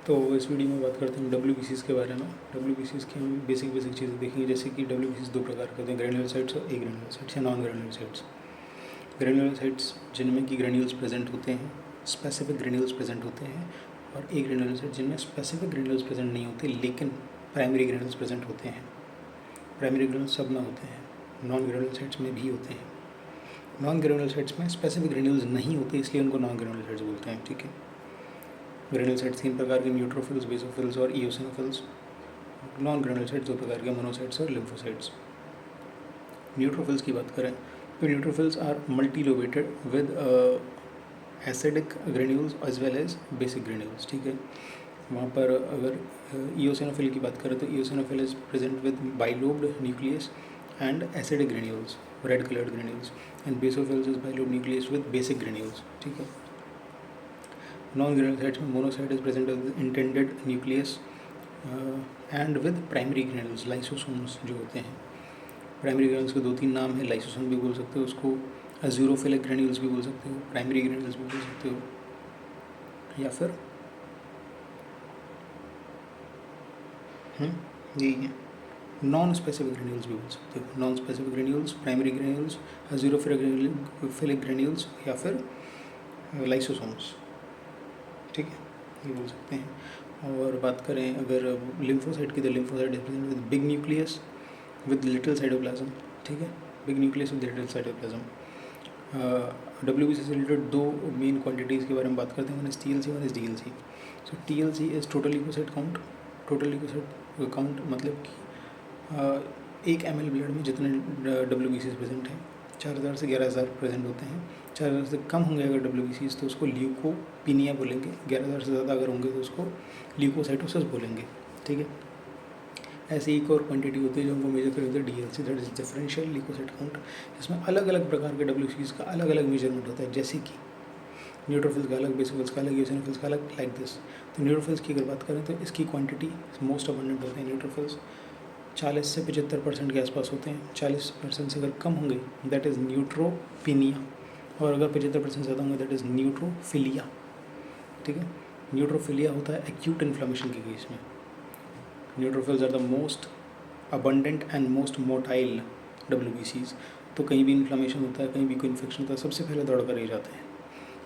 तो इस वीडियो में बात करते हैं WBCs के बारे में। WBCs की हम बेसिक चीज़ें देखेंगे, जैसे कि WBCs दो प्रकार के होते हैं, ग्रेन्युलोसाइट्स और एग्रेन्युलोसाइट्स या नॉन ग्रेन्युलोसाइट्स। ग्रेन्युलोसाइट्स जिनमें कि ग्रेन्यूल्स प्रेजेंट होते हैं, स्पेसिफिक ग्रेन्यूल्स प्रेजेंट होते हैं, और एग्रेन्युलोसाइट्स जिनमें स्पेसिफिक ग्रेन्यूल्स प्रेजेंट नहीं होते लेकिन प्राइमरी ग्रेन्यूल्स प्रेजेंट होते हैं। प्राइमरी ग्रेन्यूल्स सब में होते हैं, नॉन ग्रेन्युलोसाइट्स में भी होते हैं। नॉन ग्रेन्युलोसाइट्स में स्पेसिफिक ग्रेन्यूल्स नहीं होते, इसलिए उनको नॉन ग्रेन्युलोसाइट्स बोलते हैं। ठीक है। ग्रेन्युलोसाइट्स 3 प्रकार के, न्यूट्रोफिल्स, बेसोफिल्स और इओसिनोफिल्स। नॉन ग्रेन्युलोसाइट्स 2 प्रकार के, मोनोसाइट्स और लिम्फोसाइट्स। न्यूट्रोफिल्स की बात करें तो neutrophils are multilobated with acidic granules as well as basic granules. ठीक है। वहाँ पर अगर इओसिनोफिल की बात करें तो eosinophil is present with bilobed nucleus and acidic granules, red coloured granules, and basophils is bilobed nucleus with basic granules. ठीक है। नॉन ग्रेन्युलोसाइट्स में monocyte is present with intended nucleus and with primary granules, lysosomes जो होते हैं। Primary granules के 2-3 नाम है, lysosome भी बोल सकते हो उसको, अज़ूरोफिलिक ग्रेन्यूल्स भी बोल सकते हो, प्राइमरी ग्रेन्यूल्स भी बोल सकते हो, या फिर यही है, नॉन स्पेसिफिक ग्रेन्यूल्स भी बोल सकते हो। Non specific granules, primary granules, azurophilic granules, या फिर लाइसोसोम्स। ठीक है, ये बोल सकते हैं। और बात करें अगर लिम्फोसाइट की, तो lymphocyte is present with big nucleus with little cytoplasm. ठीक है, big nucleus with little cytoplasm. WBC से रिलेटेड 2 मेन क्वांटिटीज़ के बारे में बात करते हैं, one is TLC, one is DLC। So TLC is total leucocyte count. Total leucocyte count मतलब कि 1 ml ब्लड में जितने WBCs प्रेजेंट हैं, 4000 से 11000 प्रेजेंट होते हैं। 4000 से कम होंगे अगर WBCs तो उसको ल्यूकोपिनिया बोलेंगे, 11000 से ज़्यादा अगर होंगे तो उसको ल्यूकोसाइटोसिस बोलेंगे। ठीक है। ऐसे एक और क्वांटिटी होती है जो हमको मेजर करते हैं, DLC, that is differential leukocyte count. इसमें अलग अलग प्रकार के WBCs का अलग अलग मेजरमेंट होता है, जैसे कि न्यूट्रोफिल्स का अलग, बेसोफिल्स का अलग, इओसिनोफिल्स का अलग, लाइक दिस। तो न्यूट्रोफिल्स की अगर बात करें तो इसकी क्वांटिटी मोस्ट अबंडेंट होते हैं। न्यूट्रोफिल्स 40 से 75% के आसपास होते हैं। 40% से अगर कम होंगे दैट इज़ न्यूट्रोपिनिया, और अगर 75% ज़्यादा होंगे दैट इज़ न्यूट्रोफिलिया। ठीक है। न्यूट्रोफिलिया होता है एक्यूट इन्फ्लामेशन के केस में। Neutrophils are the most abundant and most motile WBCs। तो कहीं भी इन्फ्लामेशन होता है, कहीं भी कोई इन्फेक्शन होता है, सबसे पहले दौड़ कर ही जाते हैं।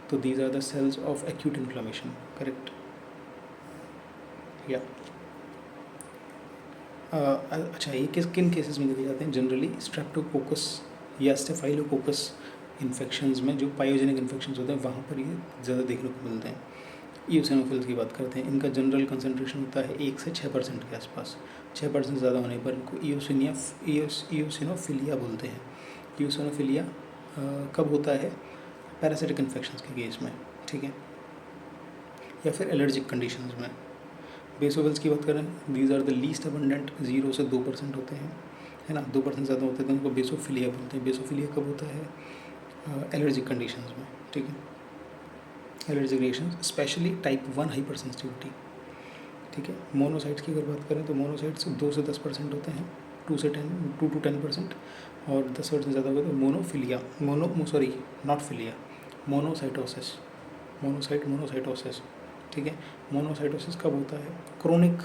तो these are the cells of acute inflammation, correct. या अच्छा, ये किन केसेस में देखे जाते हैं? जनरली स्ट्रेप्टोकोकस या स्टेफाइलोकोकस इन्फेक्शंस में, जो पायोजेनिक इन्फेक्शंस होते हैं वहाँ पर ये ज़्यादा देखने को मिलते हैं। इओसिनोफिल्स की बात करते हैं, इनका जनरल कंसंट्रेशन होता है 1 से 6% के आसपास। 6% से ज़्यादा होने पर इनको इओसिनोफिलिया बोलते हैं। इओसिनोफिलिया कब होता है? पैरासिटिक इन्फेक्शंस के केस में। ठीक है, या फिर एलर्जिक कंडीशंस में। बेसोफिल्स की बात करें, these are the least abundant, 0 से 2% होते हैं, है ना। 2% ज़्यादा होते हैं तो उनको बेसोफिलिया बोलते हैं। बेसोफिलिया कब होता है? एलर्जिक कंडीशंस में। ठीक है, allergic reaction, specially type 1 hyper sensitivity. ठीक है। मोनोसाइट्स की अगर बात करें तो मोनोसाइट्स 2 से 10% होते हैं, 2 to 10%, और 10% ज़्यादा होगा तो मोनोफिलिया, नॉट फिलिया, मोनोसाइटोसिस, मोनोसाइटोसिस। ठीक है। मोनोसाइटोसिस कब होता है? क्रोनिक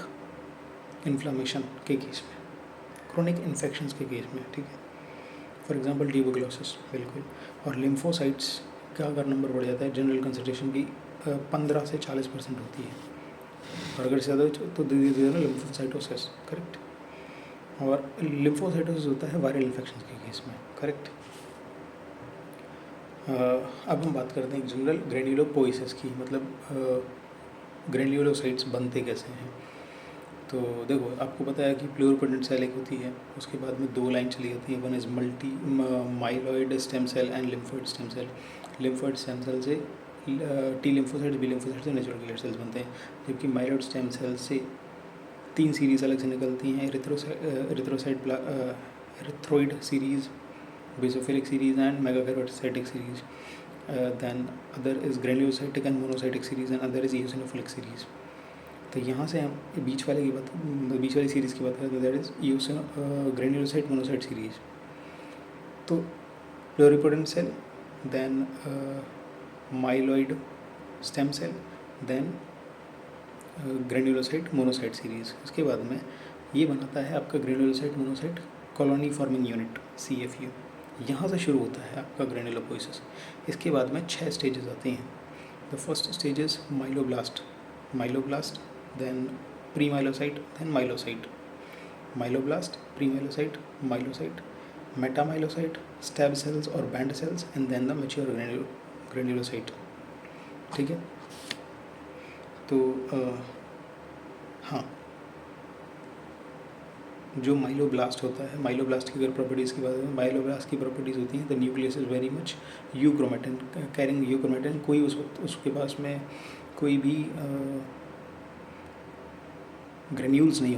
इन्फ्लामेशन के केस में, क्रोनिक इन्फेक्शंस के केस में। ठीक है, फॉर एग्जांपल ट्यूबरकुलोसिस, बिल्कुल। और लिम्फोसाइट्स का अगर नंबर बढ़ जाता है, जनरल कंसंट्रेशन की 15 से 40% होती है, और अगर ज़्यादा तो धीरे धीरे लिम्फोसाइटोसिस, करेक्ट। और लिम्फोसाइटोसिस होता है वायरल इन्फेक्शन के केस में, करेक्ट। अब हम बात करते हैं जनरल ग्रेन्युलोपोइसिस की, मतलब ग्रेन्युलोसाइट्स बनते कैसे हैं। तो देखो, आपको पता है कि प्लूरिपोटेंट सेल एक होती है, उसके बाद में 2 लाइन चली जाती है, one is multi myeloid stem cell and lymphoid stem cell. Lymphoid stem cell से T लिम्फोसाइट्स, B लिम्फोसाइट्स से नेचुरल किलर सेल्स बनते हैं, जबकि माइलॉइड स्टेम सेल से 3 सीरीज अलग से निकलती हैं, erythroid series, basophilic series and megakaryocytic series. Then other is granulocytic and monocytic series, and other is eosinophilic series. तो यहाँ से हम बीच वाली सीरीज़ की बात करते हैं, that is granulocyte monocyte series. तो pluripotent cell, then myeloid stem cell, then granulocyte monocyte series. इसके बाद में ये बनाता है आपका granulocyte monocyte colony forming unit CFU। यहाँ से शुरू होता है आपका ग्रेन्युलोपोइसिस। इसके बाद में 6 स्टेजेस आते हैं। The first stage is myeloblast, then promyelocyte, then myelocyte, myeloblast, promyelocyte, myelocyte, metamyelocyte, stab cells और band cells, and then the mature granulocyte. ठीक है, तो हाँ, जो माइलोब्लास्ट होता है, माइलोब्लास्ट की अगर प्रॉपर्टीज़ की बात करें, माइलोब्लास्ट की प्रॉपर्टीज़ होती हैं the nucleus is very much euchromatin, carrying euchromatin. कोई उस वक्त उसके पास में कोई भी ग्रेन्यूल्स नहीं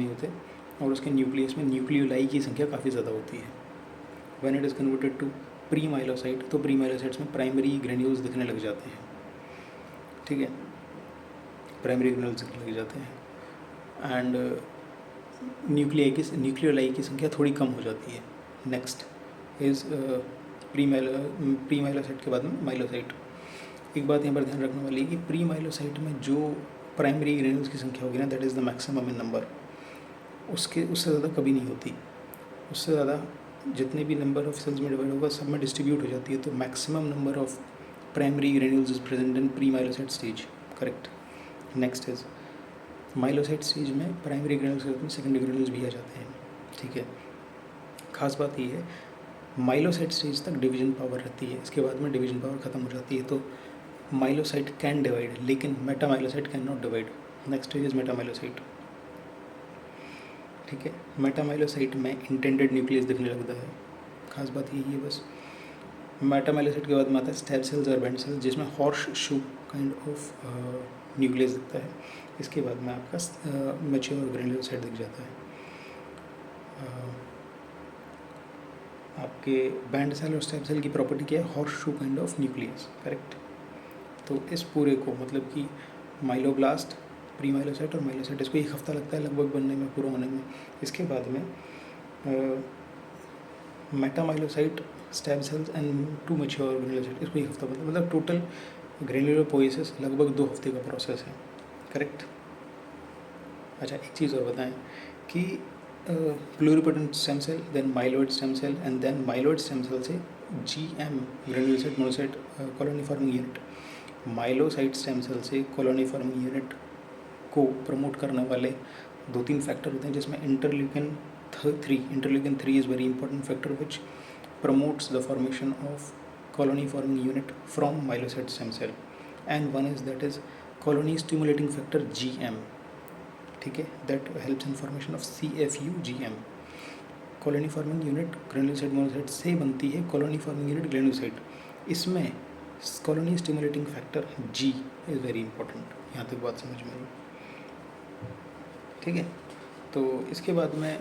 होते, और उसके न्यूक्लियस में न्यूक्लियोलाई की संख्या काफ़ी ज़्यादा होती है। When it is converted to pre myelocyte, तो प्री माइलोसाइट्स में प्राइमरी ग्रेन्यूल्स दिखने लग जाते हैं। ठीक है, प्राइमरी ग्रेन्यूल्स दिखने लग जाते हैं एंड न्यूक्लियोलाई की संख्या थोड़ी कम हो जाती है। नेक्स्ट इज़ प्री माइलोसाइट के बाद में माइलोसाइट। एक बात यहाँ पर ध्यान रखने वाली है कि प्री माइलोसाइट में जो प्राइमरी ग्रेन्यूल्स की संख्या होगी ना, that is the maximum in number. उससे ज़्यादा कभी नहीं होती। उससे ज़्यादा जितने भी नंबर ऑफ सेल्स में डिवाइड होगा सब में डिस्ट्रीब्यूट हो जाती है। तो maximum number of primary granules is present in pre myelocyte stage. Correct. Next is myelocyte stage में प्राइमरी ग्रेन्यूल्स के रूप में सेकेंडरी ग्रेन्यूल्स भी आ जाते हैं। ठीक है, खास बात ये है माइलोसाइट स्टेज तक डिवीजन पावर रहती है, इसके बाद में डिवीजन पावर ख़त्म हो जाती है। तो माइलोसाइट कैन डिवाइड, लेकिन metamyelocyte cannot divide. Next stage is metamyelocyte. ठीक है, मेटामाइलोसाइट में इंटेंडेड न्यूक्लियस दिखने लगता है। खास बात यही है बस। मेटामाइलोसाइट के बाद में आता है स्टेब सेल्स और बैंड सेल्स, जिसमें horse shoe kind of nucleus दिखता है। इसके बाद में आपका मैच्योर ग्रेन्युलोसाइट दिख जाता है। आपके बैंड सेल और स्टेब सेल की प्रॉपर्टी क्या है? Horse shoe kind of nucleus. Correct. तो इस पूरे को मतलब कि माइलोब्लास्ट, प्री माइलोसाइट और माइलोसाइट, इसको 1 हफ्ता लगता है लगभग बनने में, पूरा होने में। इसके बाद में मेटामाइलोसाइट, stab sales and 2 mature granulocyte, इसको 1 हफ्ता मतलब टोटल ग्रेन्युलोपोइसिस लगभग 2 हफ्ते का प्रोसेस है। करेक्ट। अच्छा, एक चीज़ और बताएं कि pluripotent stem cell, then myeloid stem cell and then myeloid stem cell से GM granulocyte monocyte colony forming unit, myelocyte stem cell से कॉलोनी फॉर्मिंग यूनिट को प्रमोट करने वाले 2-3 फैक्टर होते हैं, जिसमें interleukin 3 is very important factor which promotes the formation of colony forming unit from myelocyte stem cell, and one is that is colony stimulating factor GM। ठीक है, that helps in formation of CFU GM। Colony forming unit granulocyte monocyte से बनती है colony forming unit granulocyte. इसमें colony stimulating factor G is very important. यहाँ तक बात समझ में आई? ठीक है, तो इसके बाद में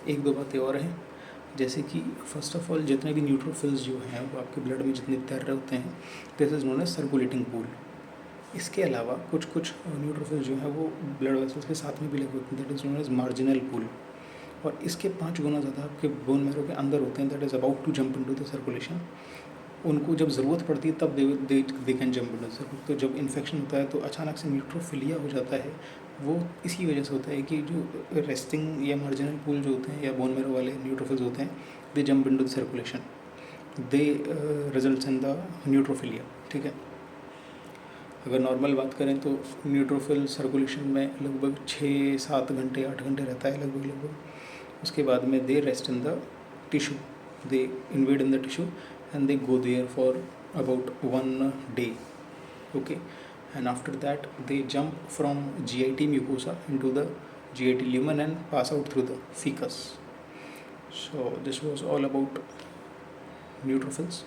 1-2 बातें और हैं, जैसे कि फर्स्ट ऑफ ऑल जितने भी न्यूट्रोफिल्स जो हैं वो आपके ब्लड में जितने तैर रहे होते हैं, this is known as circulating pool. इसके अलावा कुछ न्यूट्रोफिल्स जो हैं वो ब्लड वेसल्स के साथ में भी लगे होते हैं, that is known as marginal pool. और इसके 5 गुना ज़्यादा आपके बोन मैरो के अंदर होते हैं, that is about to jump into the circulation. उनको जब ज़रूरत पड़ती है तब they can jump into the circulation. तो जब इन्फेक्शन होता है तो अचानक से न्यूट्रोफिलिया हो जाता है, वो इसी वजह से होता है कि जो रेस्टिंग या मार्जिनल पूल जो होते हैं या बोन मैरो वाले न्यूट्रोफिल्स होते हैं, they jump into the circulation, they results in the neutrophilia. ठीक है, अगर नॉर्मल बात करें तो न्यूट्रोफिल सर्कुलेशन में लगभग 6-7 घंटे 8 घंटे रहता है लगभग। उसके बाद में they rest in the tissue, they invade in the tissue and they go there for about 1 day. Okay, and after that they jump from GIT mucosa into the GIT lumen and pass out through the fecus. So this was all about neutrophils.